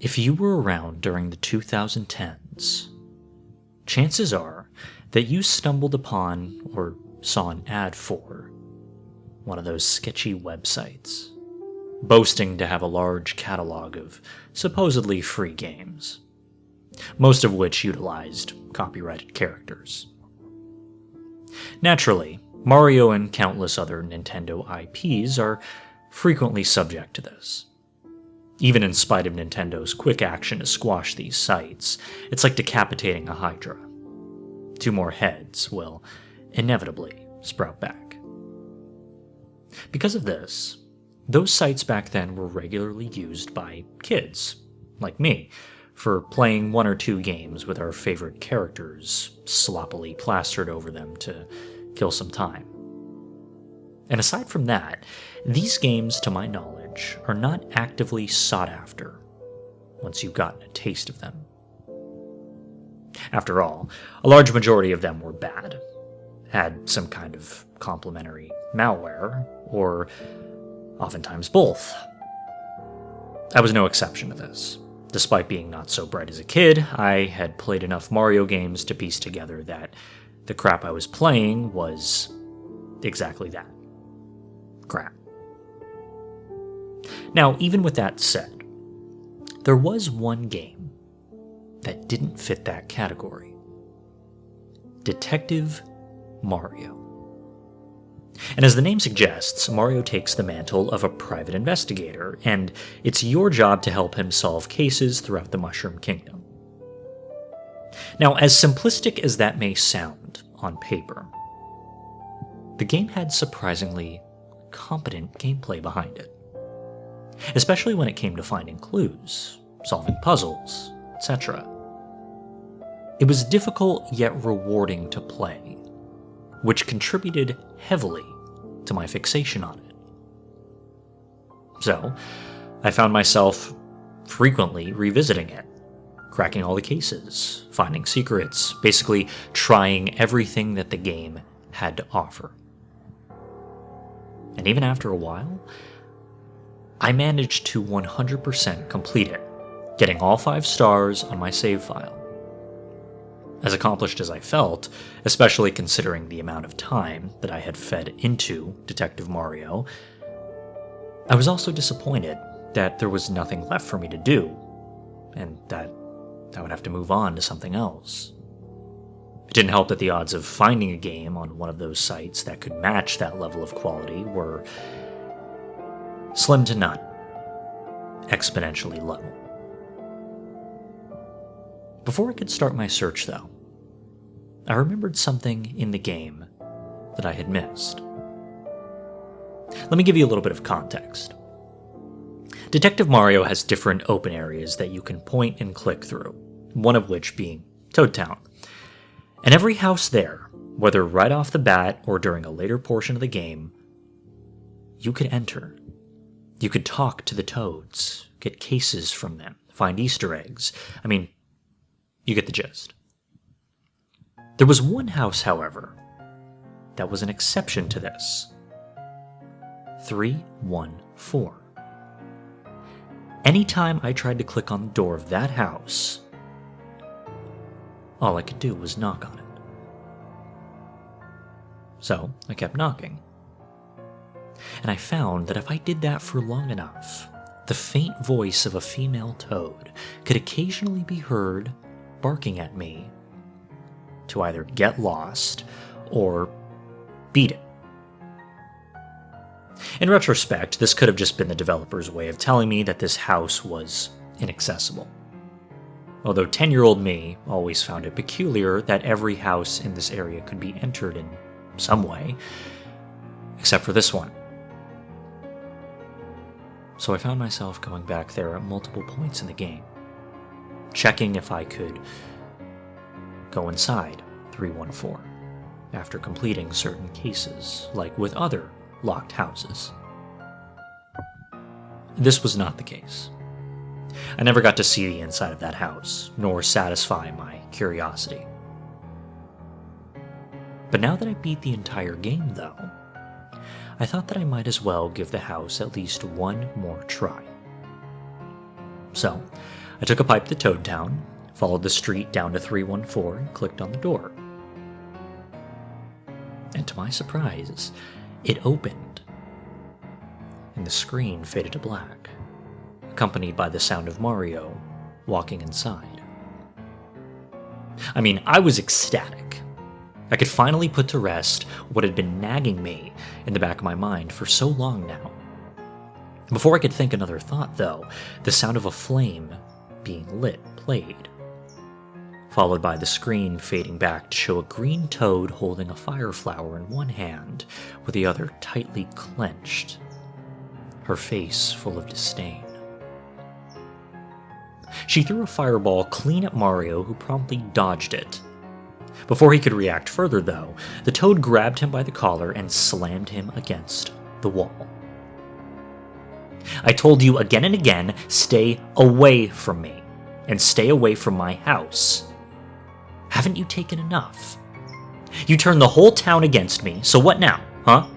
If you were around during the 2010s, chances are that you stumbled upon or saw an ad for one of those sketchy websites, boasting to have a large catalog of supposedly free games, most of which utilized copyrighted characters. Naturally, Mario and countless other Nintendo IPs are frequently subject to this. Even in spite of Nintendo's quick action to squash these sites, it's like decapitating a hydra. 2 more heads will inevitably sprout back. Because of this, those sites back then were regularly used by kids, like me, for playing 1 or 2 games with our favorite characters sloppily plastered over them to kill some time. And aside from that, these games, to my knowledge, are not actively sought after once you've gotten a taste of them. After all, a large majority of them were bad, had some kind of complementary malware, or oftentimes both. I was no exception to this. Despite being not so bright as a kid, I had played enough Mario games to piece together that the crap I was playing was exactly that. Crap. Now, even with that said, there was one game that didn't fit that category. Detective Mario. And as the name suggests, Mario takes the mantle of a private investigator, and it's your job to help him solve cases throughout the Mushroom Kingdom. Now, as simplistic as that may sound on paper, the game had surprisingly competent gameplay behind it, especially when it came to finding clues, solving puzzles, etc. It was difficult yet rewarding to play, which contributed heavily to my fixation on it. So, I found myself frequently revisiting it, cracking all the cases, finding secrets, basically trying everything that the game had to offer. And even after a while, I managed to 100% complete it, getting all 5 stars on my save file. As accomplished as I felt, especially considering the amount of time that I had fed into Detective Mario, I was also disappointed that there was nothing left for me to do, and that I would have to move on to something else. It didn't help that the odds of finding a game on one of those sites that could match that level of quality were slim to none, exponentially low. Before I could start my search, though, I remembered something in the game that I had missed. Let me give you a little bit of context. Detective Mario has different open areas that you can point and click through, one of which being Toad Town. And every house there, whether right off the bat or during a later portion of the game, you could enter. You could talk to the toads, get cases from them, find Easter eggs. I mean, you get the gist. There was one house, however, that was an exception to this. 314. Anytime I tried to click on the door of that house, all I could do was knock on it. So I kept knocking. And I found that if I did that for long enough, the faint voice of a female toad could occasionally be heard barking at me to either get lost or beat it. In retrospect, this could have just been the developer's way of telling me that this house was inaccessible. Although 10-year-old me always found it peculiar that every house in this area could be entered in some way, except for this one. So I found myself going back there at multiple points in the game, checking if I could go inside 314 after completing certain cases, like with other locked houses. This was not the case. I never got to see the inside of that house, nor satisfy my curiosity. But now that I beat the entire game, though, I thought that I might as well give the house at least one more try. So, I took a pipe to Toad Town, followed the street down to 314, and clicked on the door. And to my surprise, it opened, and the screen faded to black, accompanied by the sound of Mario walking inside. I mean, I was ecstatic. I could finally put to rest what had been nagging me in the back of my mind for so long now. Before I could think another thought, though, the sound of a flame being lit played, followed by the screen fading back to show a green toad holding a fire flower in one hand with the other tightly clenched, her face full of disdain. She threw a fireball clean at Mario, who promptly dodged it. Before he could react further, though, the toad grabbed him by the collar and slammed him against the wall. I told you again and again, stay away from me, and stay away from my house. Haven't you taken enough? You turned the whole town against me, so what now, huh?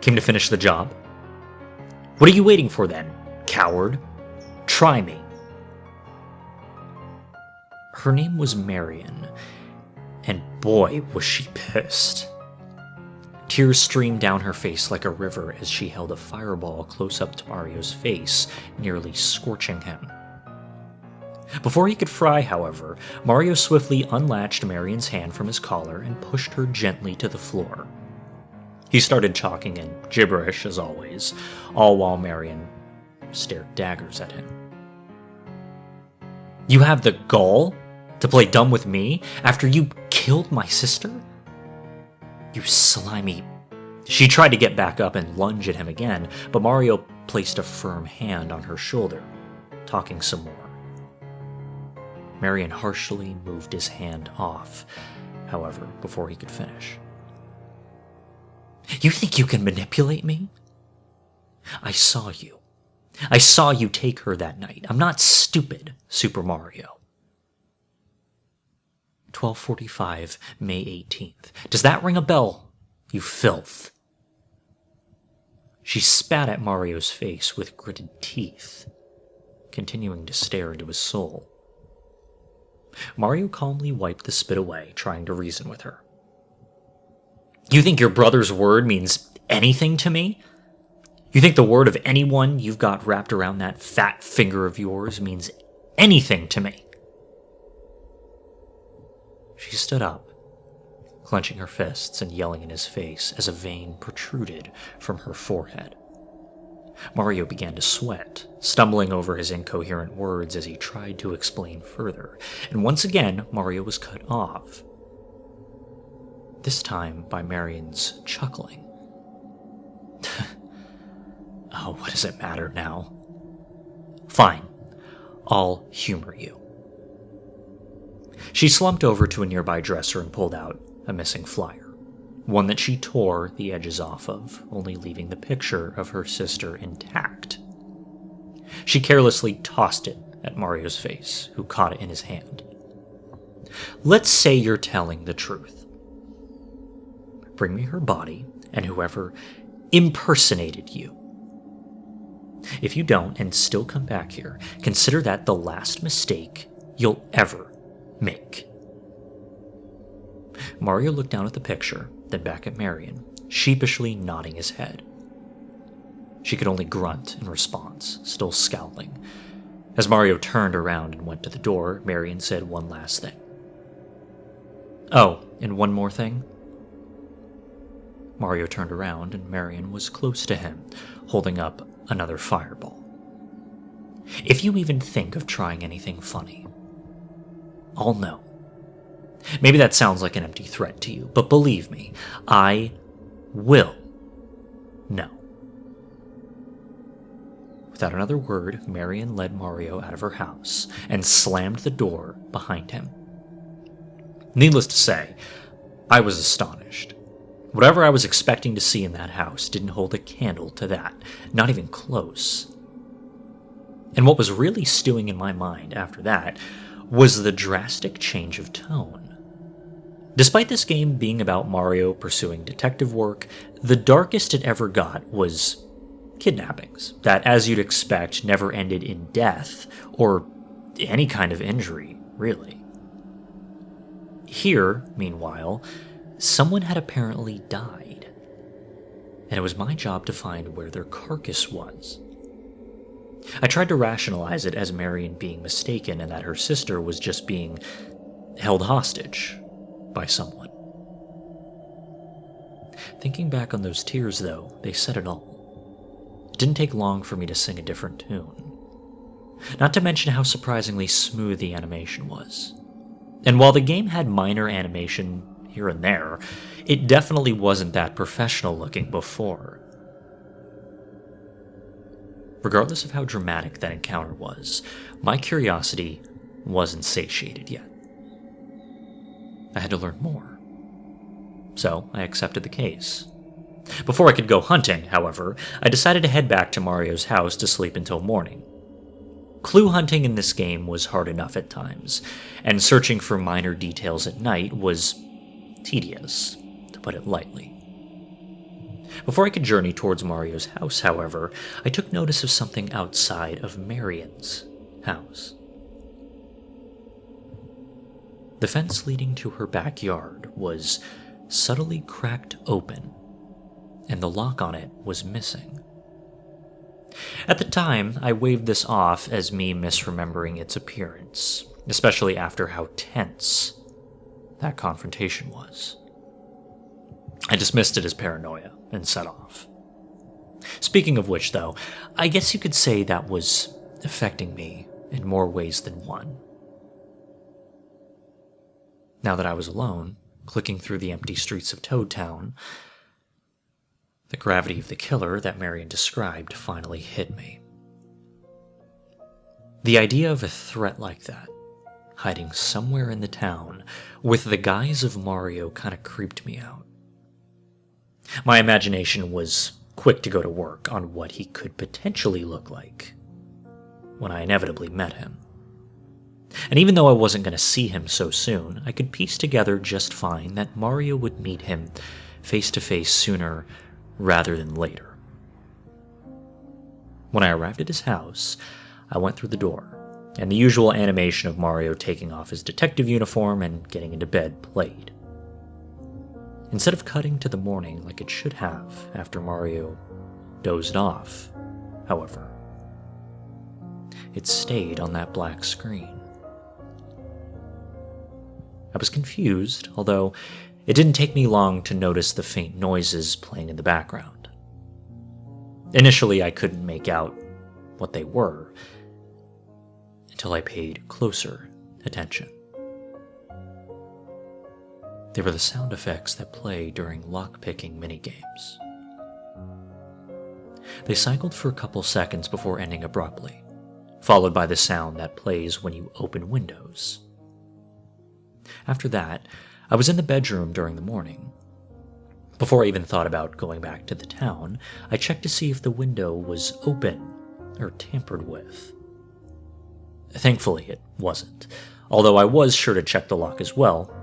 Came to finish the job? What are you waiting for then, coward? Try me. Her name was Marion, and boy was she pissed. Tears streamed down her face like a river as she held a fireball close up to Mario's face, nearly scorching him. Before he could fry, however, Mario swiftly unlatched Marion's hand from his collar and pushed her gently to the floor. He started talking in gibberish, as always, all while Marion stared daggers at him. You have the gall to play dumb with me after you killed my sister? You slimy... She tried to get back up and lunge at him again, but Mario placed a firm hand on her shoulder, talking some more. Marion harshly moved his hand off, however, before he could finish. You think you can manipulate me? I saw you. I saw you take her that night. I'm not stupid, Super Mario. 12:45, May 18th. Does that ring a bell, you filth? She spat at Mario's face with gritted teeth, continuing to stare into his soul. Mario calmly wiped the spit away, trying to reason with her. You think your brother's word means anything to me? You think the word of anyone you've got wrapped around that fat finger of yours means anything to me? She stood up, clenching her fists and yelling in his face as a vein protruded from her forehead. Mario began to sweat, stumbling over his incoherent words as he tried to explain further, and once again Mario was cut off, this time by Marion's chuckling. Oh, what does it matter now? Fine, I'll humor you. She slumped over to a nearby dresser and pulled out a missing flyer, one that she tore the edges off of, only leaving the picture of her sister intact. She carelessly tossed it at Mario's face, who caught it in his hand. Let's say you're telling the truth. Bring me her body and whoever impersonated you. If you don't and still come back here, consider that the last mistake you'll ever make. Mario looked down at the picture, then back at Marion, sheepishly nodding his head. She could only grunt in response, still scowling. As Mario turned around and went to the door, Marion said one last thing. Oh, and one more thing. Mario turned around and Marion was close to him, holding up another fireball. If you even think of trying anything funny, I'll know. Maybe that sounds like an empty threat to you, but believe me, I will know. Without another word, Marion led Mario out of her house and slammed the door behind him. Needless to say, I was astonished. Whatever I was expecting to see in that house didn't hold a candle to that, not even close. And what was really stewing in my mind after that was the drastic change of tone. Despite this game being about Mario pursuing detective work, the darkest it ever got was kidnappings that, as you'd expect, never ended in death or any kind of injury, really. Here, meanwhile, someone had apparently died, and it was my job to find where their carcass was. I tried to rationalize it as Marion being mistaken and that her sister was just being held hostage by someone. Thinking back on those tears, though, they said it all. It didn't take long for me to sing a different tune. Not to mention how surprisingly smooth the animation was. And while the game had minor animation here and there, it definitely wasn't that professional looking before. Regardless of how dramatic that encounter was, my curiosity wasn't satiated yet. I had to learn more. So I accepted the case. Before I could go hunting, however, I decided to head back to Mario's house to sleep until morning. Clue hunting in this game was hard enough at times, and searching for minor details at night was tedious, to put it lightly. Before I could journey towards Mario's house, however, I took notice of something outside of Marion's house. The fence leading to her backyard was subtly cracked open, and the lock on it was missing. At the time, I waved this off as me misremembering its appearance, especially after how tense that confrontation was. I dismissed it as paranoia and set off. Speaking of which, though, I guess you could say that was affecting me in more ways than one. Now that I was alone, clicking through the empty streets of Toad Town, the gravity of the killer that Marion described finally hit me. The idea of a threat like that, hiding somewhere in the town, with the guise of Mario, kind of creeped me out. My imagination was quick to go to work on what he could potentially look like when I inevitably met him. And even though I wasn't going to see him so soon, I could piece together just fine that Mario would meet him face to face sooner rather than later. When I arrived at his house, I went through the door, and the usual animation of Mario taking off his detective uniform and getting into bed played. Instead of cutting to the morning like it should have after Mario dozed off, however, it stayed on that black screen. I was confused, although it didn't take me long to notice the faint noises playing in the background. Initially, I couldn't make out what they were until I paid closer attention. They were the sound effects that play during lockpicking minigames. They cycled for a couple seconds before ending abruptly, followed by the sound that plays when you open windows. After that, I was in the bedroom during the morning. Before I even thought about going back to the town, I checked to see if the window was open or tampered with. Thankfully, it wasn't, although I was sure to check the lock as well.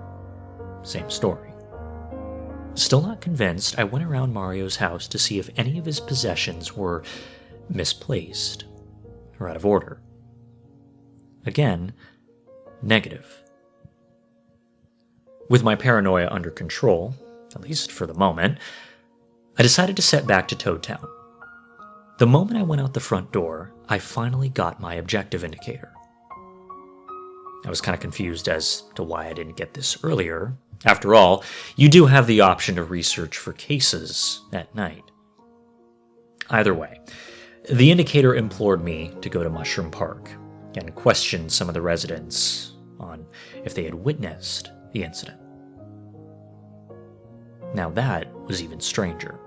Same story. Still not convinced, I went around Mario's house to see if any of his possessions were misplaced or out of order. Again, negative. With my paranoia under control, at least for the moment, I decided to set back to Toad Town. The moment I went out the front door, I finally got my objective indicator. I was kind of confused as to why I didn't get this earlier. After all, you do have the option to research for cases at night. Either way, the indicator implored me to go to Mushroom Park and question some of the residents on if they had witnessed the incident. Now that was even stranger.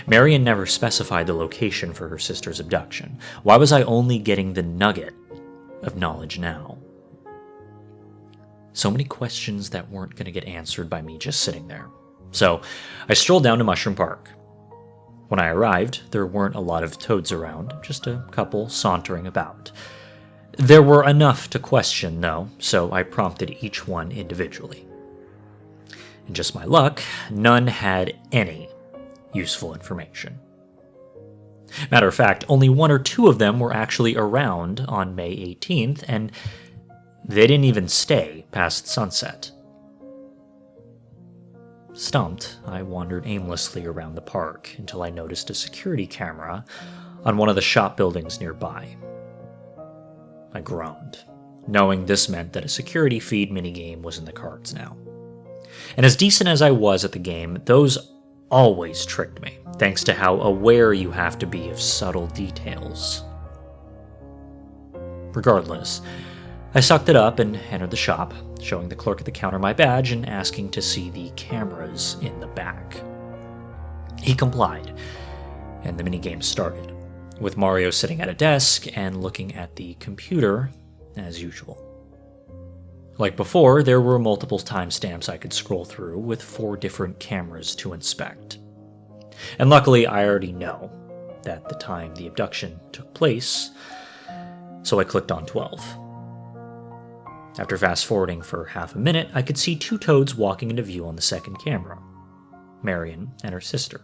Marion never specified the location for her sister's abduction. Why was I only getting the nugget of knowledge now? So many questions that weren't going to get answered by me just sitting there. So I strolled down to Mushroom Park. When I arrived, there weren't a lot of toads around, just a couple sauntering about. There were enough to question, though, so I prompted each one individually. And just my luck, none had any useful information. Matter of fact, only 1 or 2 of them were actually around on May 18th, and they didn't even stay past sunset. Stumped, I wandered aimlessly around the park until I noticed a security camera on one of the shop buildings nearby. I groaned, knowing this meant that a security feed minigame was in the cards now. And as decent as I was at the game, those always tricked me, thanks to how aware you have to be of subtle details. Regardless, I sucked it up and entered the shop, showing the clerk at the counter my badge and asking to see the cameras in the back. He complied, and the minigame started, with Mario sitting at a desk and looking at the computer as usual. Like before, there were multiple timestamps I could scroll through with 4 different cameras to inspect. And luckily, I already know that the time the abduction took place, so I clicked on 12. After fast-forwarding for half a minute, I could see 2 toads walking into view on the second camera, Marion and her sister.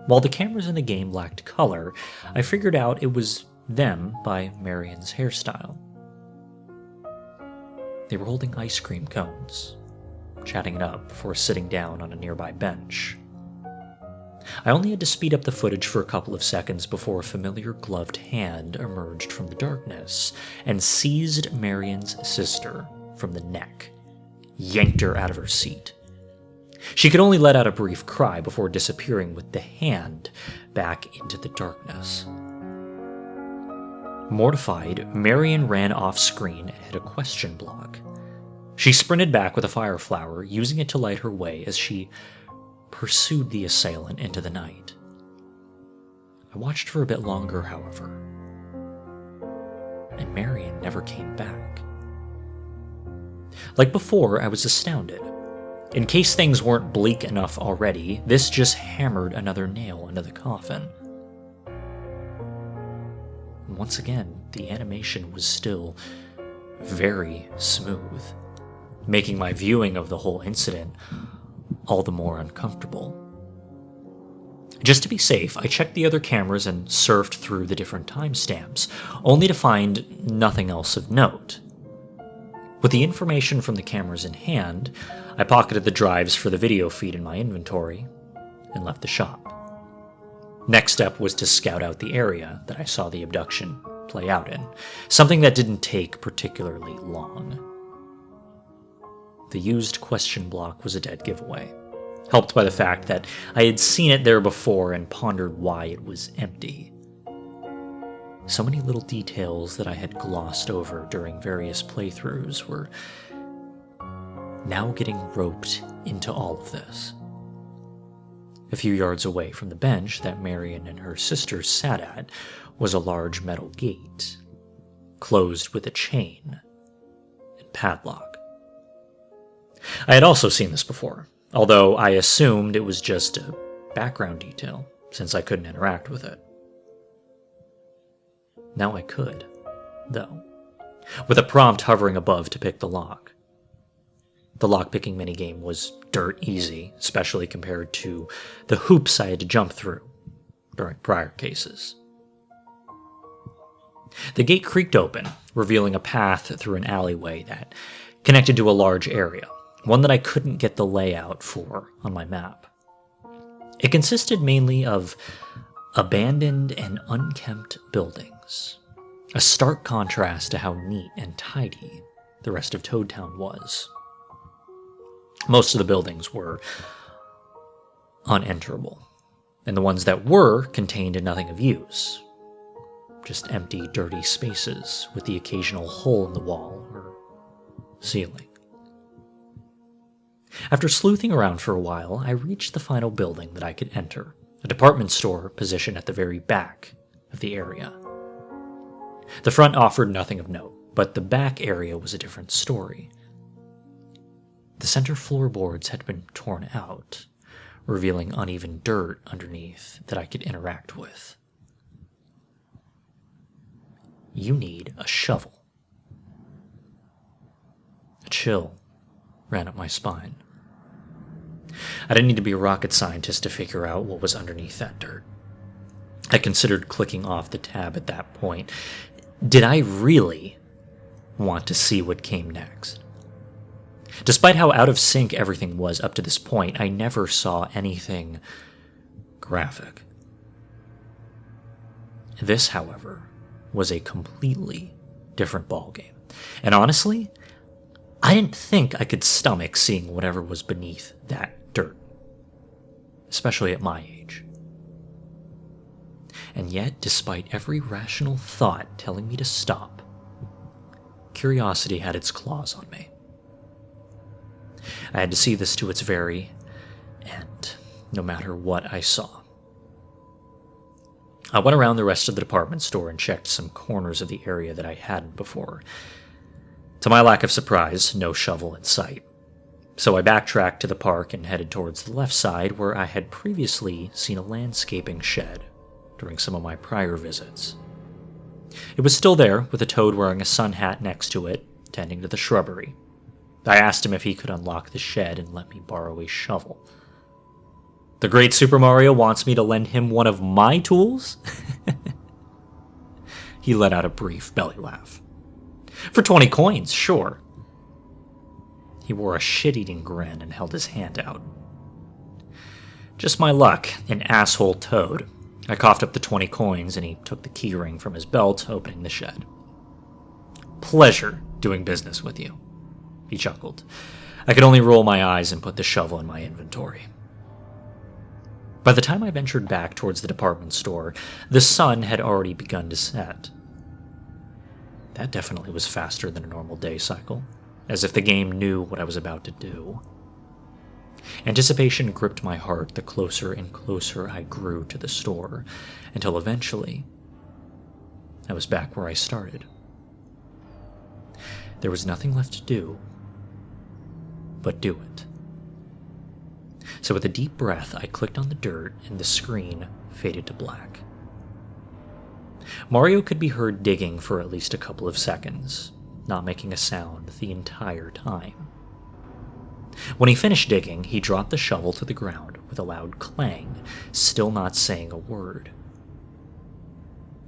While the cameras in the game lacked color, I figured out it was them by Marion's hairstyle. They were holding ice cream cones, chatting it up before sitting down on a nearby bench. I only had to speed up the footage for a couple of seconds before a familiar gloved hand emerged from the darkness and seized Marion's sister from the neck, yanked her out of her seat. She could only let out a brief cry before disappearing with the hand back into the darkness. Mortified, Marion ran off-screen and hit a question block. She sprinted back with a fire flower, using it to light her way as she pursued the assailant into the night. I watched for a bit longer, however, and Marion never came back. Like before, I was astounded. In case things weren't bleak enough already, this just hammered another nail into the coffin. Once again, the animation was still very smooth, making my viewing of the whole incident all the more uncomfortable. Just to be safe, I checked the other cameras and surfed through the different timestamps, only to find nothing else of note. With the information from the cameras in hand, I pocketed the drives for the video feed in my inventory and left the shop. Next step was to scout out the area that I saw the abduction play out in, something that didn't take particularly long. The used question block was a dead giveaway, helped by the fact that I had seen it there before and pondered why it was empty. So many little details that I had glossed over during various playthroughs were now getting roped into all of this. A few yards away from the bench that Marion and her sister sat at was a large metal gate, closed with a chain and padlock. I had also seen this before, although I assumed it was just a background detail, since I couldn't interact with it. Now I could, though, with a prompt hovering above to pick the lock. The lockpicking minigame was dirt easy, especially compared to the hoops I had to jump through during prior cases. The gate creaked open, revealing a path through an alleyway that connected to a large area, one that I couldn't get the layout for on my map. It consisted mainly of abandoned and unkempt buildings, a stark contrast to how neat and tidy the rest of Toad Town was. Most of the buildings were unenterable, and the ones that were contained nothing of use. Just empty, dirty spaces with the occasional hole in the wall or ceiling. After sleuthing around for a while, I reached the final building that I could enter, a department store positioned at the very back of the area. The front offered nothing of note, but the back area was a different story. The center floorboards had been torn out, revealing uneven dirt underneath that I could interact with. You need a shovel. A chill ran up my spine. I didn't need to be a rocket scientist to figure out what was underneath that dirt. I considered clicking off the tab at that point. Did I really want to see what came next? Despite how out of sync everything was up to this point, I never saw anything graphic. This, however, was a completely different ballgame. And honestly, I didn't think I could stomach seeing whatever was beneath that dirt, especially at my age. And yet, despite every rational thought telling me to stop, curiosity had its claws on me. I had to see this to its very end, no matter what I saw. I went around the rest of the department store and checked some corners of the area that I hadn't before. To my lack of surprise, no shovel in sight. So I backtracked to the park and headed towards the left side, where I had previously seen a landscaping shed during some of my prior visits. It was still there, with a toad wearing a sun hat next to it, tending to the shrubbery. I asked him if he could unlock the shed and let me borrow a shovel. The great Super Mario wants me to lend him one of my tools? He let out a brief belly laugh. For 20 coins, sure. He wore a shit-eating grin and held his hand out. Just my luck, an asshole toad. I coughed up the 20 coins and he took the keyring from his belt, opening the shed. Pleasure doing business with you, he chuckled. I could only roll my eyes and put the shovel in my inventory. By the time I ventured back towards the department store, the sun had already begun to set. That definitely was faster than a normal day cycle, as if the game knew what I was about to do. Anticipation gripped my heart the closer and closer I grew to the store, until eventually I was back where I started. There was nothing left to do but do it. So with a deep breath, I clicked on the dirt and the screen faded to black. Mario could be heard digging for at least a couple of seconds, not making a sound the entire time. When he finished digging, he dropped the shovel to the ground with a loud clang, still not saying a word.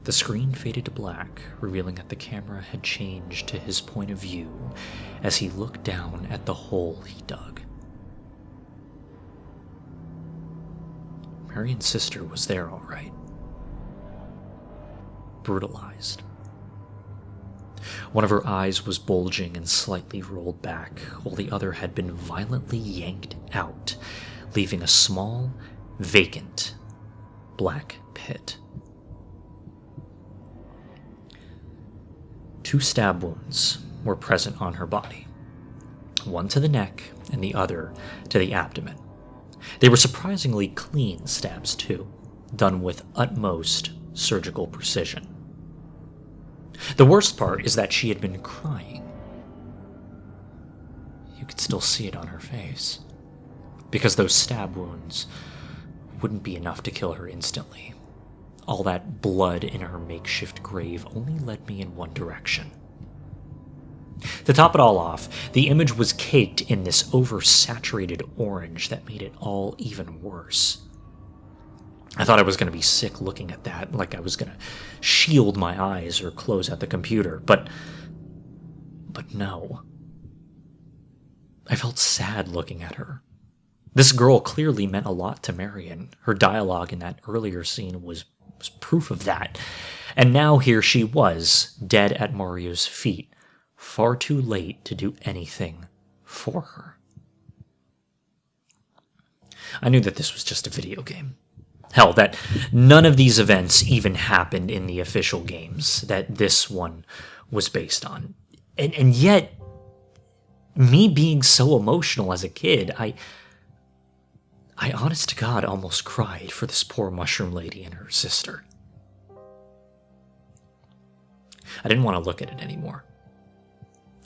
The screen faded to black, revealing that the camera had changed to his point of view as he looked down at the hole he dug. Marion's sister was there all right. Brutalized. One of her eyes was bulging and slightly rolled back, while the other had been violently yanked out, leaving a small, vacant, black pit. 2 stab wounds were present on her body, one to the neck and the other to the abdomen. They were surprisingly clean stabs too, done with utmost surgical precision. The worst part is that she had been crying. You could still see it on her face, because those stab wounds wouldn't be enough to kill her instantly. All that blood in her makeshift grave only led me in one direction. To top it all off, the image was caked in this oversaturated orange that made it all even worse. I thought I was going to be sick looking at that, like I was going to shield my eyes or close out the computer, but no. I felt sad looking at her. This girl clearly meant a lot to Marion. Her dialogue in that earlier scene was proof of that. And now here she was, dead at Mario's feet, far too late to do anything for her. I knew that this was just a video game. Hell, that none of these events even happened in the official games that this one was based on. And yet, me being so emotional as a kid, I honest to God almost cried for this poor mushroom lady and her sister. I didn't want to look at it anymore.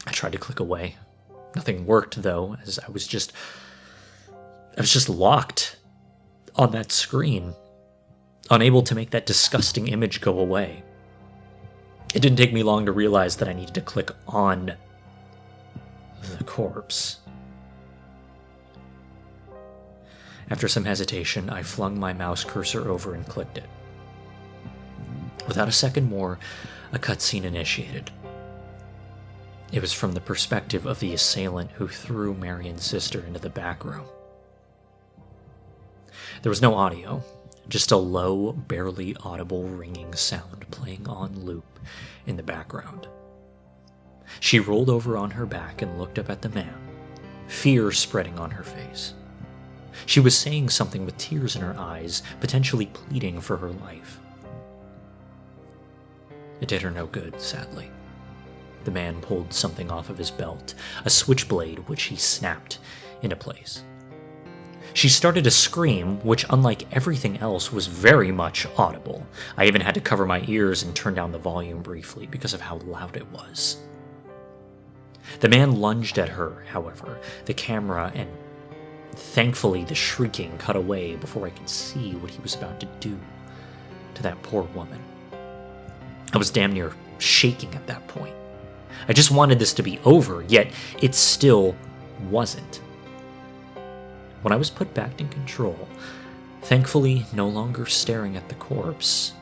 I tried to click away. Nothing worked, though, as I was just locked on that screen, unable to make that disgusting image go away. It didn't take me long to realize that I needed to click on the corpse. After some hesitation, I flung my mouse cursor over and clicked it. Without a second more, a cutscene initiated. It was from the perspective of the assailant who threw Marion's sister into the back room. There was no audio, just a low, barely audible ringing sound playing on loop in the background. She rolled over on her back and looked up at the man, fear spreading on her face. She was saying something with tears in her eyes, potentially pleading for her life. It did her no good, sadly. The man pulled something off of his belt, a switchblade which he snapped into place. She started to scream, which, unlike everything else, was very much audible. I even had to cover my ears and turn down the volume briefly because of how loud it was. The man lunged at her, however, the camera, and thankfully the shrieking cut away before I could see what he was about to do to that poor woman. I was damn near shaking at that point. I just wanted this to be over, yet it still wasn't. When I was put back in control, thankfully no longer staring at the corpse,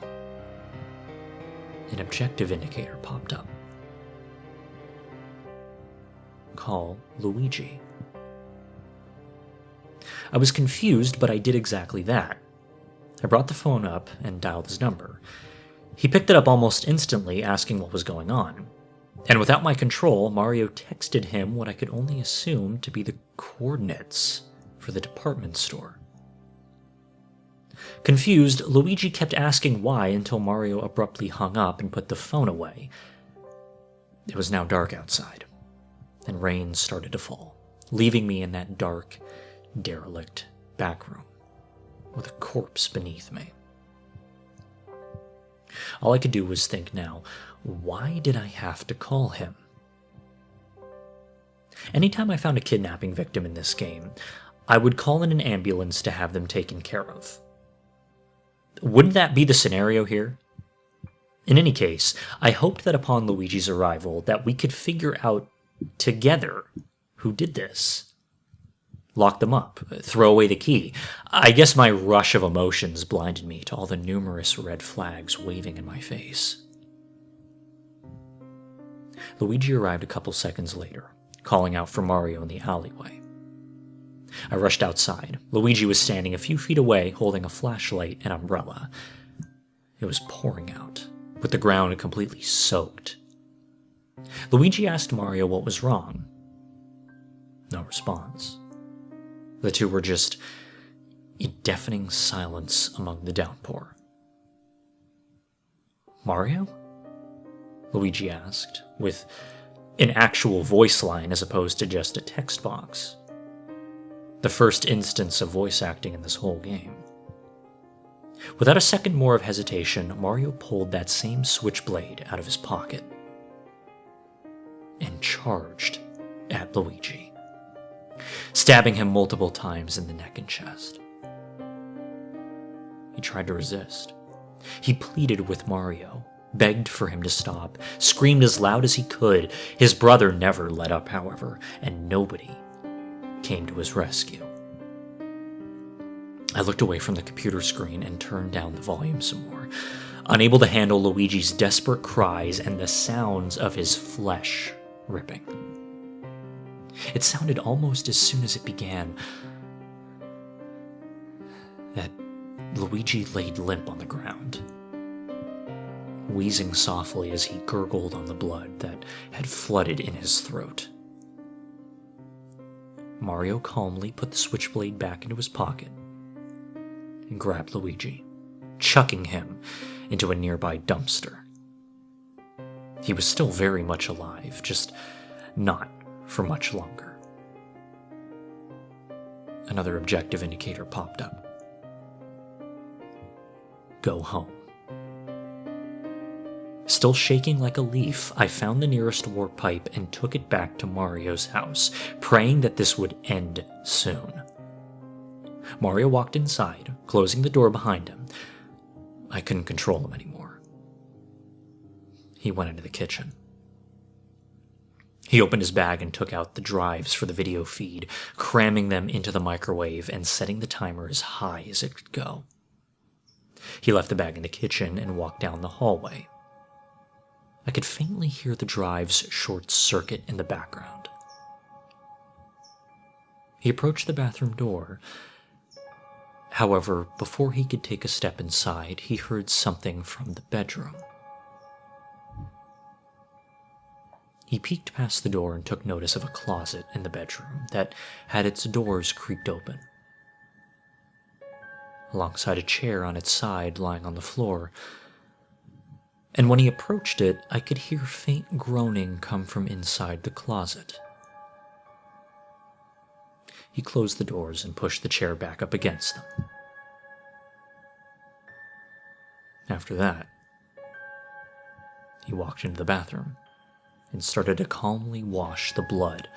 an objective indicator popped up. Call Luigi. I was confused, but I did exactly that. I brought the phone up and dialed his number. He picked it up almost instantly, asking what was going on. And without my control, Mario texted him what I could only assume to be the coordinates for the department store. Confused, Luigi kept asking why until Mario abruptly hung up and put the phone away. It was now dark outside, and rain started to fall, leaving me in that dark, derelict back room with a corpse beneath me. All I could do was think now, why did I have to call him? Anytime I found a kidnapping victim in this game, I would call in an ambulance to have them taken care of. Wouldn't that be the scenario here? In any case, I hoped that upon Luigi's arrival that we could figure out together who did this. Lock them up, throw away the key. I guess my rush of emotions blinded me to all the numerous red flags waving in my face. Luigi arrived a couple seconds later, calling out for Mario in the alleyway. I rushed outside. Luigi was standing a few feet away, holding a flashlight and umbrella. It was pouring out, with the ground completely soaked. Luigi asked Mario what was wrong. No response. The two were just in deafening silence among the downpour. Mario? Luigi asked, with an actual voice line as opposed to just a text box. The first instance of voice acting in this whole game. Without a second more of hesitation, Mario pulled that same switchblade out of his pocket and charged at Luigi, stabbing him multiple times in the neck and chest. He tried to resist. He pleaded with Mario, begged for him to stop, screamed as loud as he could. His brother never let up, however, and nobody came to his rescue. I looked away from the computer screen and turned down the volume some more, unable to handle Luigi's desperate cries and the sounds of his flesh ripping. It sounded almost as soon as it began that Luigi laid limp on the ground, wheezing softly as he gurgled on the blood that had flooded in his throat. Mario calmly put the switchblade back into his pocket and grabbed Luigi, chucking him into a nearby dumpster. He was still very much alive, just not for much longer. Another objective indicator popped up. Go home. Still shaking like a leaf, I found the nearest warp pipe and took it back to Mario's house, praying that this would end soon. Mario walked inside, closing the door behind him. I couldn't control him anymore. He went into the kitchen. He opened his bag and took out the drives for the video feed, cramming them into the microwave and setting the timer as high as it could go. He left the bag in the kitchen and walked down the hallway. I could faintly hear the drive's short circuit in the background. He approached the bathroom door. However, before he could take a step inside, he heard something from the bedroom. He peeked past the door and took notice of a closet in the bedroom that had its doors creaked open. Alongside a chair on its side lying on the floor. And when he approached it, I could hear faint groaning come from inside the closet. He closed the doors and pushed the chair back up against them. After that, he walked into the bathroom and started to calmly wash the blood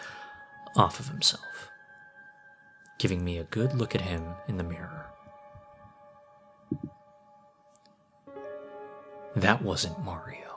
off of himself, giving me a good look at him in the mirror. That wasn't Mario.